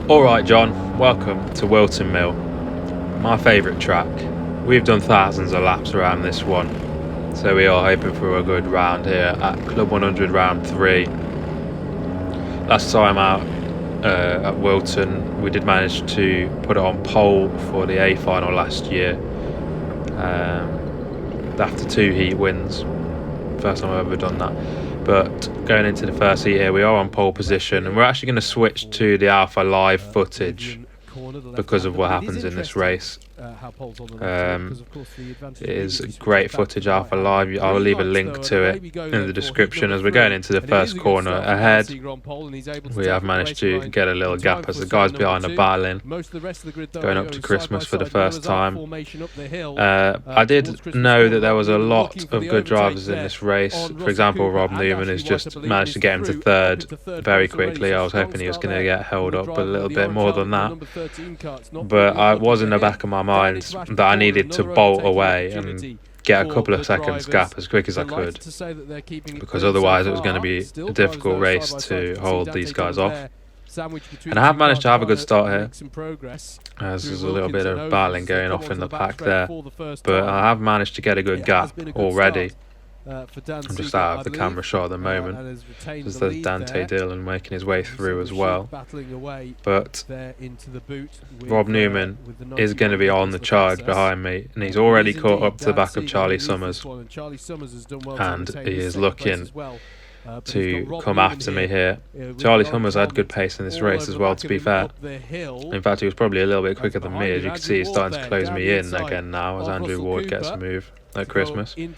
Alright John, welcome to Whilton Mill, my favourite track. We've done thousands of laps around this one, so we are hoping for a good round here at Club 100 round 3. Last time out at Whilton, we did manage to put it on pole for the A final last year, after 2 heat wins. First time I've ever done that. But going into the first heat here, we are on pole position, and we're actually going to switch to the Alpha Live footage because of what happens in this race. It is great footage, Alpha Live. I'll leave a link to it in the description. As we're going into the first corner ahead, we have managed to get a little gap as the guys behind are battling, going up to Christmas for the first time. I did know that there was a lot of good drivers in this race. For example, Rob Newman has just managed to get him to third very quickly. I was hoping he was going to get held up a little bit more than that, but I was in the back of my mind that I needed to bolt away and get a couple of seconds gap as quick as I could, because otherwise it was going to be a difficult race to hold these guys off. And I have managed to have a good start here, as there's a little bit of battling going off in the pack there, but I have managed to get a good gap already. I'm just out of the camera shot at the moment, as there's Dante Dillon making his way through as well. But Rob Newman is going to be on the charge behind me, and he's already caught up to the back of Charlie Summers, and he is looking to come after me here. Charlie Summers had good pace in this race as well, to be fair. In fact, he was probably a little bit quicker than me. As you can see, he's starting to close me in again now as Andrew Ward gets a move at Christmas. Yeah,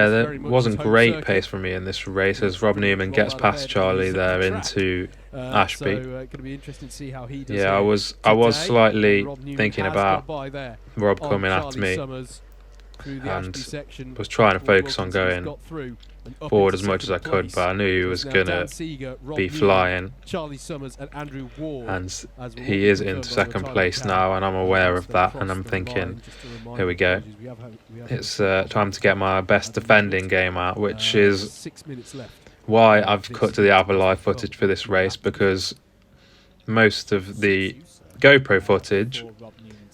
there wasn't great pace for me in this race as Rob Newman gets past Charlie there into Ashby. Yeah, I was slightly thinking about Rob coming after me, and was trying to focus on going forward as much as I could, but I knew he was going to be flying, and he is into second place now, and I'm aware of that, and I'm thinking, here we go, it's time to get my best defending game out, which is why I've cut to the Alpha Live footage for this race, because most of the GoPro footage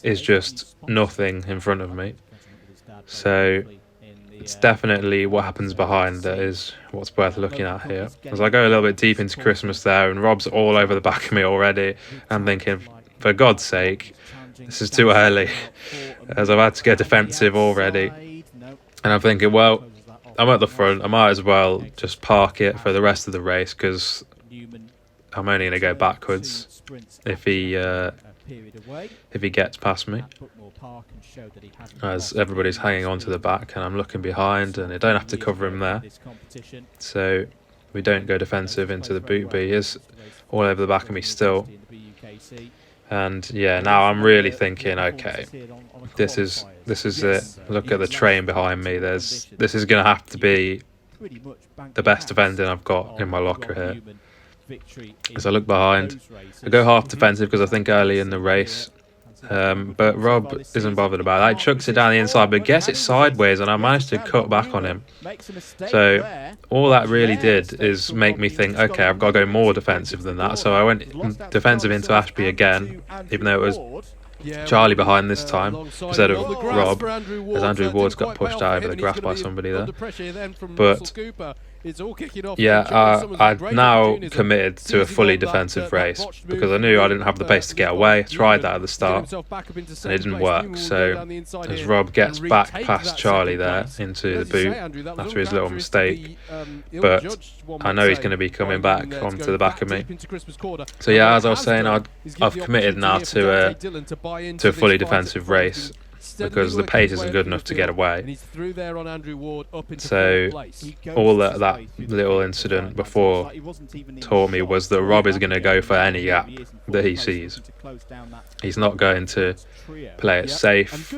is just nothing in front of me. So it's definitely what happens behind that is what's worth looking at here. As I go a little bit deep into Christmas there, and Rob's all over the back of me already, I'm thinking, for God's sake, this is too early, as I've had to get defensive already. And I'm thinking, well, I'm at the front, I might as well just park it for the rest of the race, because I'm only going to go backwards if he gets past me, as everybody's hanging on to the back and I'm looking behind, and I don't have to cover him there, so we don't go defensive into the boot, but he is all over the back of me still. And yeah, now I'm really thinking, okay, this is it. Look at the train behind me. This is going to have to be the best defending I've got in my locker here. As I look behind, I go half defensive because I think early in the race, but Rob isn't bothered about that. He chucks it down the inside, but gets it sideways, and I managed to cut back on him. So all that really did is make me think, okay, I've got to go more defensive than that. So I went defensive into Ashby again, even though it was Charlie behind this time instead of Rob, as Andrew Ward's got pushed out over the grass by somebody there. But yeah, I'd now committed to a fully defensive race, because I knew I didn't have the pace to get away. I tried that at the start and it didn't work. So as Rob gets back past Charlie there into the boot after his little mistake, but I know he's going to be coming back onto the back of me. So yeah, as I was saying, I've committed now to a fully defensive race, because the pace isn't good enough to get away. So all that little incident before taught me was that Rob is going to go for any gap that he sees. He's not going to play it safe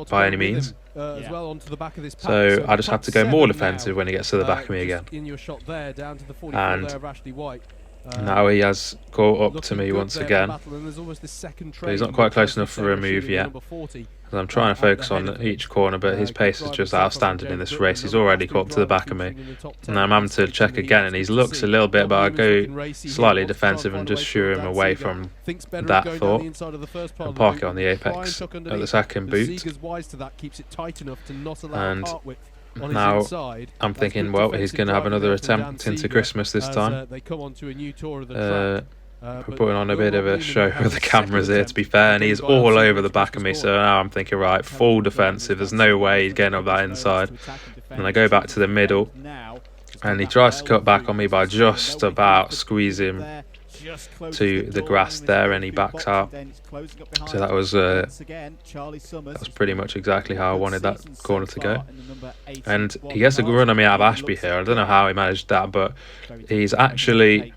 by any means. So I just have to go more defensive when he gets to the back of me again. And now he has caught up to me once again, but he's not quite close enough for a move yet. I'm trying to focus on each corner, but his pace is just outstanding in this race. He's already caught up to the back of me, and I'm having to check again, and he looks a little bit, but I go slightly defensive and just shoo him away from that thought and park it on the apex at the second boot. And now I'm thinking, well, he's going to have another attempt into Christmas this time. We're putting on a bit of a show with the cameras here, to be fair, and he's all over the back of me, so now I'm thinking, right, full defensive, there's no way he's getting up that inside. And I go back to the middle, and he tries to cut back on me by just about squeezing to the grass there, and he backs out. So that was pretty much exactly how I wanted that corner to go. And he gets a run on me out of Ashby here. I don't know how he managed that, but he's actually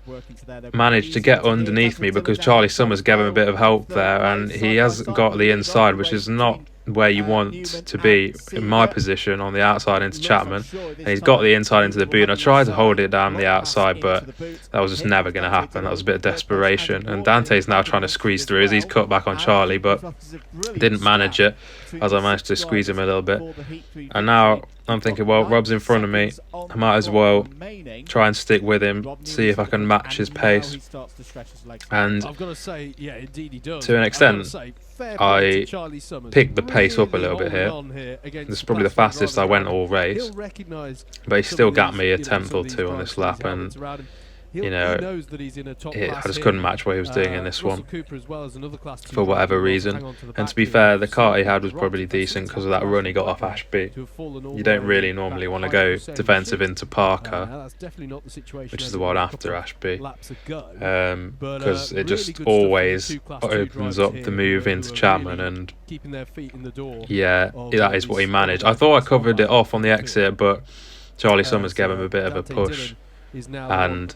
managed to get underneath me because Charlie Summers gave him a bit of help there, and he has got the inside, which is not where you want to be in my position on the outside into Chapman, and he's got the inside into the boot. And I tried to hold it down the outside, but that was just never going to happen. That was a bit of desperation, and Dante's now trying to squeeze through as he's cut back on Charlie, but didn't manage it, as I managed to squeeze him a little bit. And now I'm thinking, well, Rob's in front of me, I might as well try and stick with him, see if I can match his pace. And to an extent, I picked the pace up a little bit here. This is probably the fastest I went all race, but he still got me a tenth or two on this lap, and you know, I just couldn't match what he was doing in this one for whatever reason. And to be fair, the car he had was probably decent because of that run he got off Ashby. You don't really normally want to go defensive into Parker, which is the one after Ashby, because it just always opens up the move into Chapman, and yeah, that is what he managed. I thought I covered it off on the exit, but Charlie Summers gave him a bit of a push, and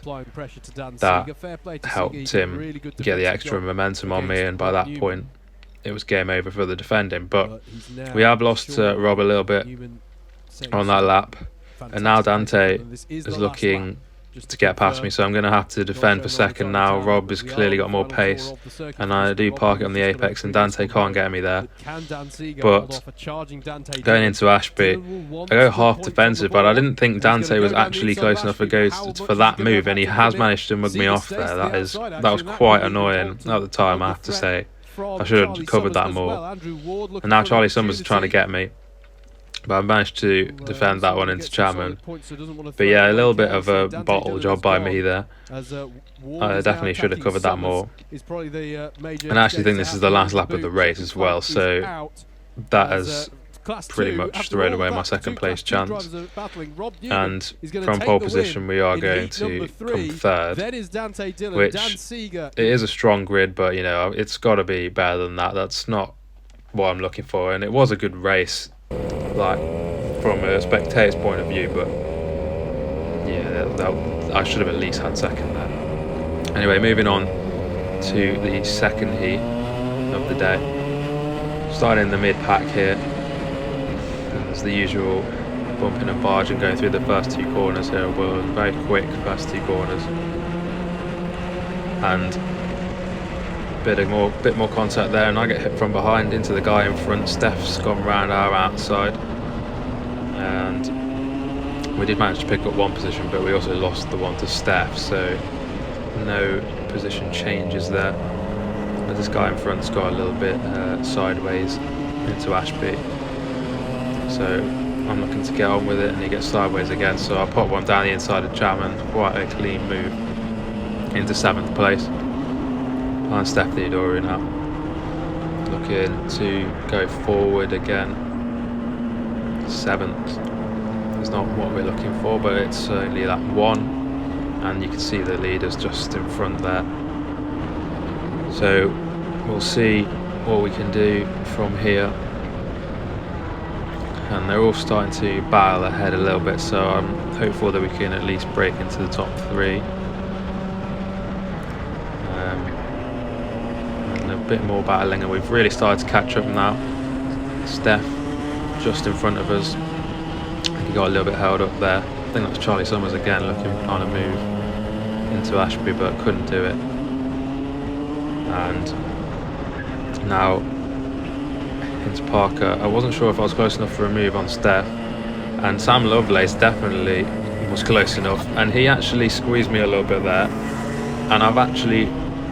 that helped him get the extra momentum on me, and by that point it was game over for the defending. But we have lost Rob a little bit on that lap, and now Dante is looking to get past me, so I'm going to have to defend for second now. Rob has clearly got more pace, and I do park it on the apex, and Dante can't get me there. But going into Ashby, I go half defensive, but I didn't think Dante was actually close enough to go for that move, and he has managed to mug me off there. That was quite annoying at the time, I have to say. I should have covered that more. And now Charlie Summers is trying to get me, but I managed to defend that one into Chapman. But yeah, a little bit of a bottle job by me there. I definitely should have covered that more. And I actually think this is the last lap of the race as well, so that has pretty much thrown away my second place chance. And from pole position we are going to come third, which it is a strong grid, but you know, it's got to be better than that. That's not what I'm looking for, and it was a good race, like from a spectator's point of view, but yeah, I should have at least had second there. Anyway, moving on to the second heat of the day, starting in the mid-pack here. There's the usual bumping and barging going through the first two corners here. Well, very quick first two corners, and bit more contact there, and I get hit from behind into the guy in front. Steph's gone round our outside, and we did manage to pick up one position, but we also lost the one to Steph, so no position changes there. But this guy in front's got a little bit sideways into Ashby, so I'm looking to get on with it, and he gets sideways again, so I pop one down the inside of Chapman. Quite a clean move into 7th place. And Steph Theodori now looking to go forward again. 7th is not what we're looking for, but it's certainly that one, and you can see the leaders just in front there. So we'll see what we can do from here, and they're all starting to battle ahead a little bit, so I'm hopeful that we can at least break into the top 3. A bit more battling, and we've really started to catch up now. Steph just in front of us, he got a little bit held up there. I think that's Charlie Summers again looking on a move into Ashby, but couldn't do it. And now into Parker. I wasn't sure if I was close enough for a move on Steph, and Sam Lovelace definitely was close enough, and he actually squeezed me a little bit there, and I've actually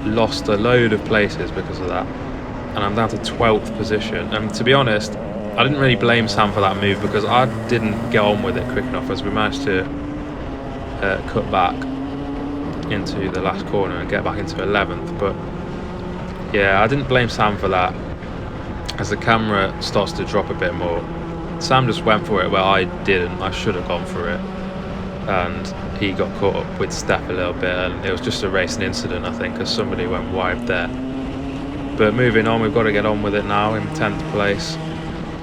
lost a load of places because of that, and I'm down to 12th position. And to be honest, I didn't really blame Sam for that move because I didn't get on with it quick enough, as we managed to cut back into the last corner and get back into 11th. But yeah, I didn't blame Sam for that. As the camera starts to drop a bit more, Sam just went for it where I didn't. I should have gone for it, and he got caught up with Steph a little bit, and it was just a racing incident, I think, because somebody went wide there. But moving on, we've got to get on with it now in 10th place.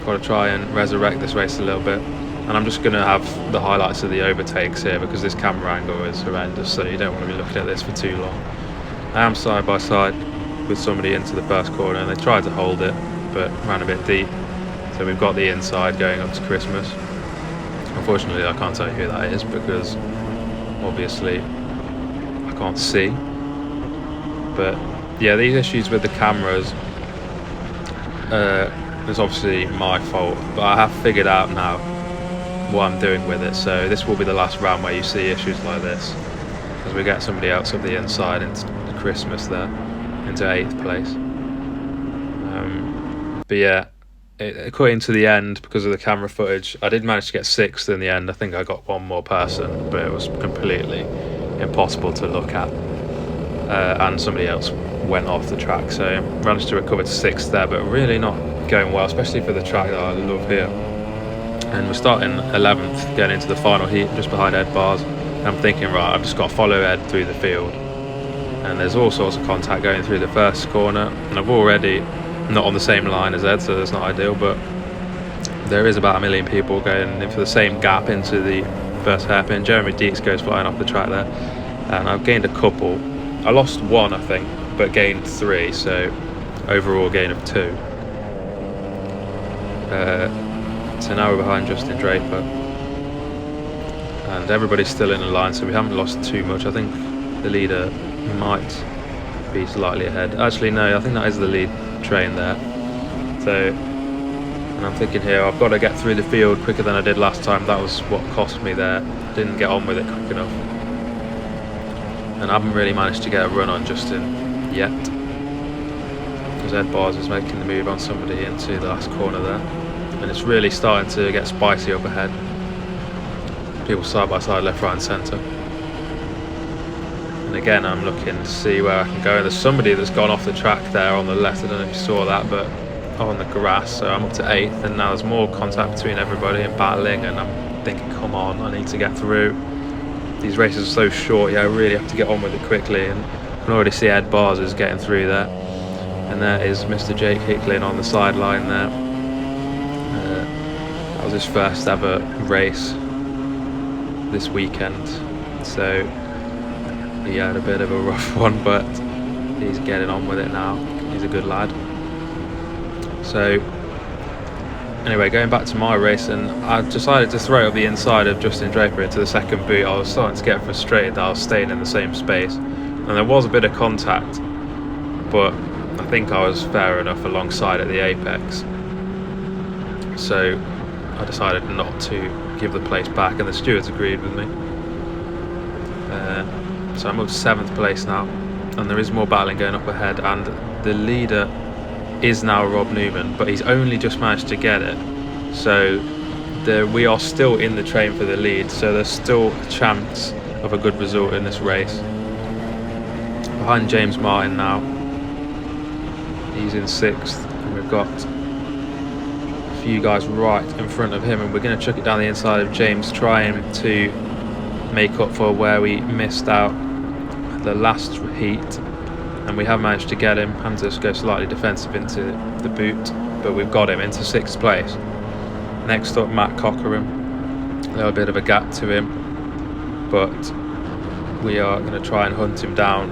Got to try and resurrect this race a little bit, and I'm just going to have the highlights of the overtakes here because this camera angle is horrendous, so you don't want to be looking at this for too long. I am side by side with somebody into the first corner, and they tried to hold it but ran a bit deep, so we've got the inside going up to Christmas. Unfortunately, I can't tell you who that is because obviously I can't see. But yeah, these issues with the cameras, it's obviously my fault, but I have figured out now what I'm doing with it. So this will be the last round where you see issues like this, as we get somebody else up the inside into Christmas there, into 8th place. But yeah, according to the end, because of the camera footage, I did manage to get 6th in the end. I think I got one more person, but it was completely impossible to look at, and somebody else went off the track, so I managed to recover to 6th there, but really not going well, especially for the track that I love here. And we're starting 11th, getting into the final heat, just behind Ed Bars. And I'm thinking, right, I've just got to follow Ed through the field, and there's all sorts of contact going through the first corner, and I've already not on the same line as Ed, so that's not ideal, but there is about 1 million people going in for the same gap into the first hairpin. Jeremy Dietz goes flying off the track there, and I've gained a couple. I lost 1, I think, but gained 3, so overall gain of 2. So now we're behind Justin Draper, and everybody's still in the line, so we haven't lost too much. I think the leader might be slightly ahead. Actually, no, I think that is the lead train there. So, and I'm thinking here, I've got to get through the field quicker than I did last time. That was what cost me there. Didn't get on with it quick enough, and I haven't really managed to get a run on Justin yet, because Ed Bars is making the move on somebody into the last corner there, and it's really starting to get spicy up ahead. People side by side, left, right and centre. And again, I'm looking to see where I can go. There's somebody that's gone off the track there on the left. I don't know if you saw that, but on the grass. So I'm up to 8th, and now there's more contact between everybody and battling, and I'm thinking, come on, I need to get through. These races are so short, yeah, I really have to get on with it quickly, and I can already see Ed Bars is getting through there. And there is Mr. Jake Hicklin on the sideline there. That was his first ever race this weekend, so he had a bit of a rough one, but he's getting on with it now. He's a good lad. So anyway, going back to my race, and I decided to throw up the inside of Justin Draper into the second boot. I was starting to get frustrated that I was staying in the same space, and there was a bit of contact, but I think I was fair enough alongside at the apex, so I decided not to give the place back, and the stewards agreed with me. So I'm up to 7th place now, and there is more battling going up ahead, and the leader is now Rob Newman, but he's only just managed to get it, so we are still in the train for the lead, so there's still a chance of a good result in this race. Behind James Martin now, he's in 6th, and we've got a few guys right in front of him, and we're going to chuck it down the inside of James, trying to make up for where we missed out the last heat, and we have managed to get him. Had to just go slightly defensive into the boot, but we've got him into 6th place. Next up, Matt Cockerham, a little bit of a gap to him, but we are going to try and hunt him down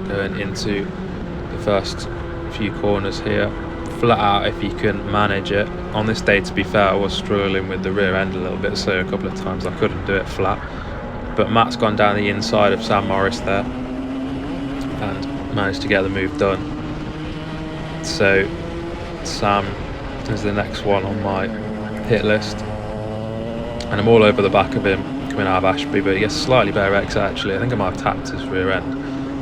going into the first few corners here. Flat out if you can manage it. On this day, to be fair, I was struggling with the rear end a little bit, so a couple of times I couldn't do it flat, but Matt's gone down the inside of Sam Morris there and managed to get the move done. So Sam is the next one on my hit list, and I'm all over the back of him coming out of Ashby, but he gets a slightly better exit actually. I think I might have tapped his rear end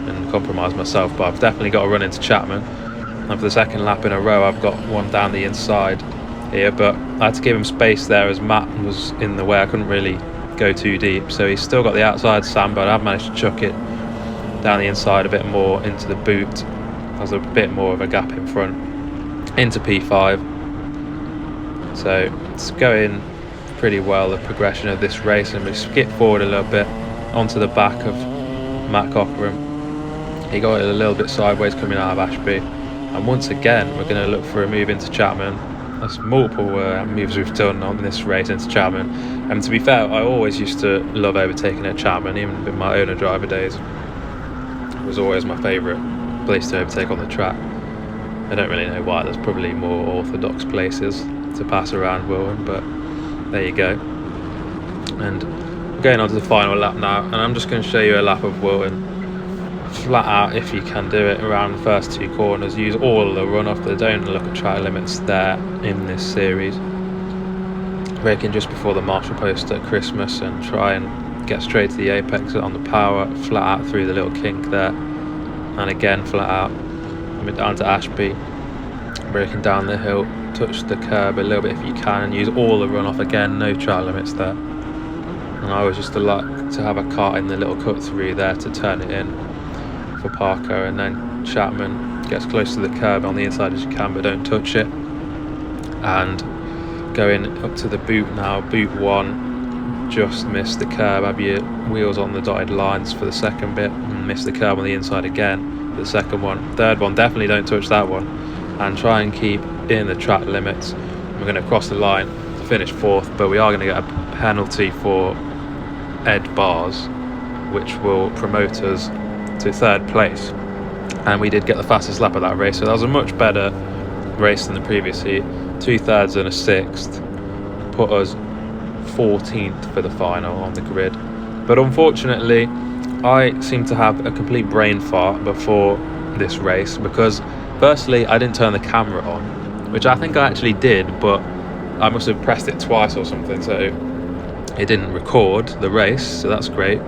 and compromised myself, but I've definitely got to run into Chapman, and for the second lap in a row I've got one down the inside here, but I had to give him space there as Matt was in the way. I couldn't really go too deep, so he's still got the outside Sam, but I've managed to chuck it down the inside a bit more into the boot. There's a bit more of a gap in front into P5, so it's going pretty well, the progression of this race, and we skip forward a little bit onto the back of Matt Cockerham. He got it a little bit sideways coming out of Ashby, and once again we're going to look for a move into Chapman. There's multiple moves we've done on this race into Chapman, and to be fair, I always used to love overtaking at Chapman. Even in my owner driver days, it was always my favourite place to overtake on the track. I don't really know why, there's probably more orthodox places to pass around Whilton, but there you go. And we're going on to the final lap now, and I'm just going to show you a lap of Whilton flat out, if you can do it, around the first two corners. Use all the runoff, but don't look at track limits there in this series. Braking just before the marshal post at Christmas and try and get straight to the apex on the power, flat out through the little kink there, and again flat out. Coming down to Ashby, braking down the hill, touch the curb a little bit if you can, and use all the runoff again, no track limits there. And I always just like to have a car in the little cut through there to turn it in for Parker, and then Chapman gets close to the curb on the inside as you can, but don't touch it. And going up to the boot now, boot 1, just missed the curb, have your wheels on the dotted lines for the second bit, and miss the curb on the inside again for the second one. Third one, definitely don't touch that one, and try and keep in the track limits. We're going to cross the line to finish 4th, but we are going to get a penalty for Ed Bars, which will promote us to 3rd place, and we did get the fastest lap of that race, so that was a much better race than the previous heat. 2 thirds and a 6th put us 14th for the final on the grid. But unfortunately I seemed to have a complete brain fart before this race, because firstly I didn't turn the camera on, which I think I actually did, but I must have pressed it twice or something, so it didn't record the race, so that's great.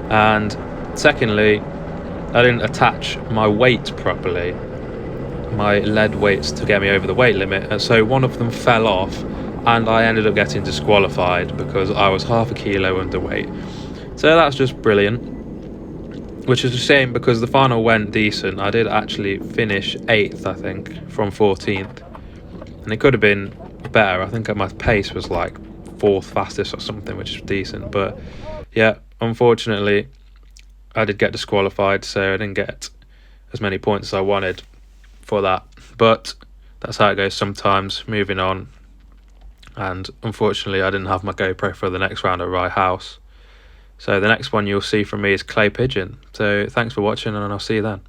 And secondly, I didn't attach my weight properly, my lead weights, to get me over the weight limit, and so one of them fell off and I ended up getting disqualified because I was half a kilo underweight. So that's just brilliant, which is a shame because the final went decent. I did actually finish 8th, I think, from 14th, and it could have been better. I think my pace was like 4th fastest or something, which is decent, but yeah, unfortunately I did get disqualified, so I didn't get as many points as I wanted for that, but that's how it goes sometimes. Moving on, and unfortunately I didn't have my GoPro for the next round at Rye House, so the next one you'll see from me is Clay Pigeon. So thanks for watching, and I'll see you then.